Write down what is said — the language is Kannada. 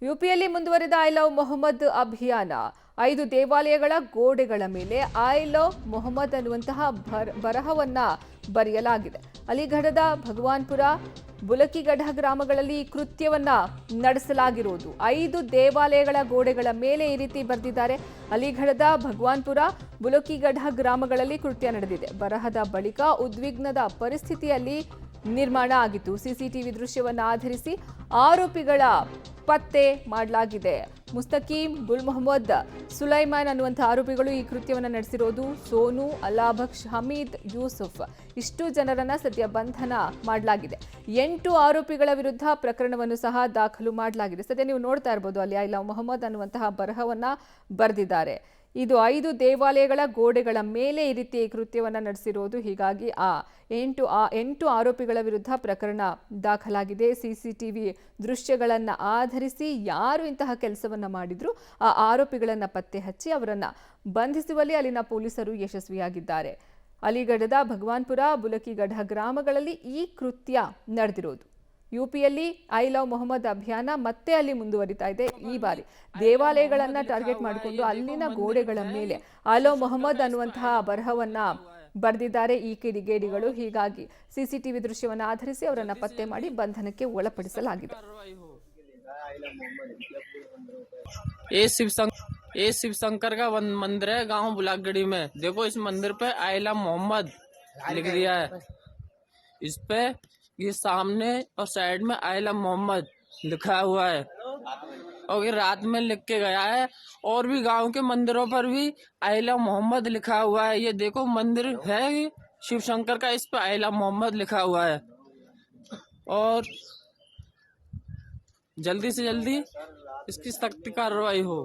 ಯುಪಿಯಲ್ಲಿ ಮುಂದುವರಿದ ಐ ಲವ್ ಮೊಹಮ್ಮದ್ ಅಭಿಯಾನ 5 ದೇವಾಲಯಗಳ ಗೋಡೆಗಳ ಮೇಲೆ ಐ ಲವ್ ಮೊಹಮ್ಮದ್ ಅನ್ನುವಂತಹ ಬರಹವನ್ನ ಬರೆಯಲಾಗಿದೆ. ಅಲಿಗಢದ ಭಗವಾನ್ಪುರ, ಬುಲಕಿಗಢ ಗ್ರಾಮಗಳಲ್ಲಿ ಈ ಕೃತ್ಯವನ್ನ ನಡೆಸಲಾಗಿರುವುದು. 5 ದೇವಾಲಯಗಳ ಗೋಡೆಗಳ ಮೇಲೆ ಈ ರೀತಿ ಬರೆದಿದ್ದಾರೆ. ಅಲಿಗಢದ ಭಗವಾನ್ಪುರ, ಬುಲಕಿಗಢ ಗ್ರಾಮಗಳಲ್ಲಿ ಕೃತ್ಯ ನಡೆದಿದೆ. ಬರಹದ ಬಳಿಕ ಉದ್ವಿಗ್ನದ ಪರಿಸ್ಥಿತಿಯಲ್ಲಿ ನಿರ್ಮಾಣ ಆಗಿತ್ತು. ಸಿಸಿಟಿವಿ ದೃಶ್ಯವನ್ನು ಆಧರಿಸಿ ಆರೋಪಿಗಳ ಪತ್ತೆ ಮಾಡಲಾಗಿದೆ. ಮುಸ್ತಕೀಂ, ಗುಲ್ ಮೊಹಮ್ಮದ್, ಸುಲೈಮಾನ್ ಅನ್ನುವಂಥ ಆರೋಪಿಗಳು ಈ ಕೃತ್ಯವನ್ನು ನಡೆಸಿರೋದು. ಸೋನು, ಅಲಾಬಕ್ಷ್, ಹಮೀದ್, ಯೂಸುಫ್ ಇಷ್ಟು ಜನರನ್ನ ಸದ್ಯ ಬಂಧನ ಮಾಡಲಾಗಿದೆ. 8 ಆರೋಪಿಗಳ ವಿರುದ್ಧ ಪ್ರಕರಣವನ್ನು ಸಹ ದಾಖಲು ಮಾಡಲಾಗಿದೆ. ಸದ್ಯ ನೀವು ನೋಡ್ತಾ ಇರಬಹುದು, ಅಲ್ಲಿ ಐ ಲವ್ ಮೊಹಮ್ಮದ್ ಅನ್ನುವಂತಹ ಬರಹವನ್ನ ಬರೆದಿದ್ದಾರೆ. ಇದು 5 ದೇವಾಲಯಗಳ ಗೋಡೆಗಳ ಮೇಲೆ ಈ ರೀತಿ ಕೃತ್ಯವನ್ನು ನಡೆಸಿರೋದು. ಹೀಗಾಗಿ 8 ಆರೋಪಿಗಳ ವಿರುದ್ಧ ಪ್ರಕರಣ ದಾಖಲಾಗಿದೆ. ಸಿಸಿಟಿವಿ ದೃಶ್ಯಗಳನ್ನು ಆಧರಿಸಿ ಯಾರು ಇಂತಹ ಕೆಲಸವನ್ನ ಮಾಡಿದ್ರು ಆ ಆರೋಪಿಗಳನ್ನ ಪತ್ತೆ ಹಚ್ಚಿ ಅವರನ್ನ ಬಂಧಿಸುವಲ್ಲಿ ಅಲ್ಲಿನ ಪೊಲೀಸರು ಯಶಸ್ವಿಯಾಗಿದ್ದಾರೆ. ಅಲಿಗಢದ ಭಗವಾನ್ಪುರ, ಬುಲಕಿಗಢ ಗ್ರಾಮಗಳಲ್ಲಿ ಈ ಕೃತ್ಯ ನಡೆದಿರೋದು. ಯುಪಿಯಲ್ಲಿ ಐ ಲವ್ ಮೊಹಮ್ಮದ್ ಅಭಿಯಾನ ಮತ್ತೆ ಅಲ್ಲಿ ಮುಂದುವರಿತಾ ಇದೆ. ಈ ಬಾರಿ ದೇವಾಲಯಗಳನ್ನ ಟಾರ್ಗೆಟ್ ಮಾಡಿಕೊಂಡು ಅಲ್ಲಿನ ಗೋಡೆಗಳ ಮೇಲೆ ಐ ಲವ್ ಮೊಹಮ್ಮದ್ ಅನ್ನುವಂತಹ ಬರಹವನ್ನ ಬರೆದಿದ್ದಾರೆ ಈ ಕಿಡಿಗೇಡಿಗಳು. ಹೀಗಾಗಿ ಸಿಸಿಟಿವಿ ದೃಶ್ಯವನ್ನು ಆಧರಿಸಿ ಅವರನ್ನ ಪತ್ತೆ ಮಾಡಿ ಬಂಧನಕ್ಕೆ ಒಳಪಡಿಸಲಾಗಿದೆ. ये शिव शंकर का मंदिर है गांव बुलागड़ी में। देखो इस मंदिर पे आई लव मोहम्मद लिख दिया है। इस पे ये सामने और साइड में आई लव मोहम्मद लिखा हुआ है और ये रात में लिख के गया है। और भी गांव के मंदिरों पर भी आई लव मोहम्मद लिखा हुआ है। ये देखो मंदिर है शिव शंकर का, इस पे आई लव मोहम्मद लिखा हुआ है। और जल्दी से जल्दी इसकी सख्त कार्रवाई हो।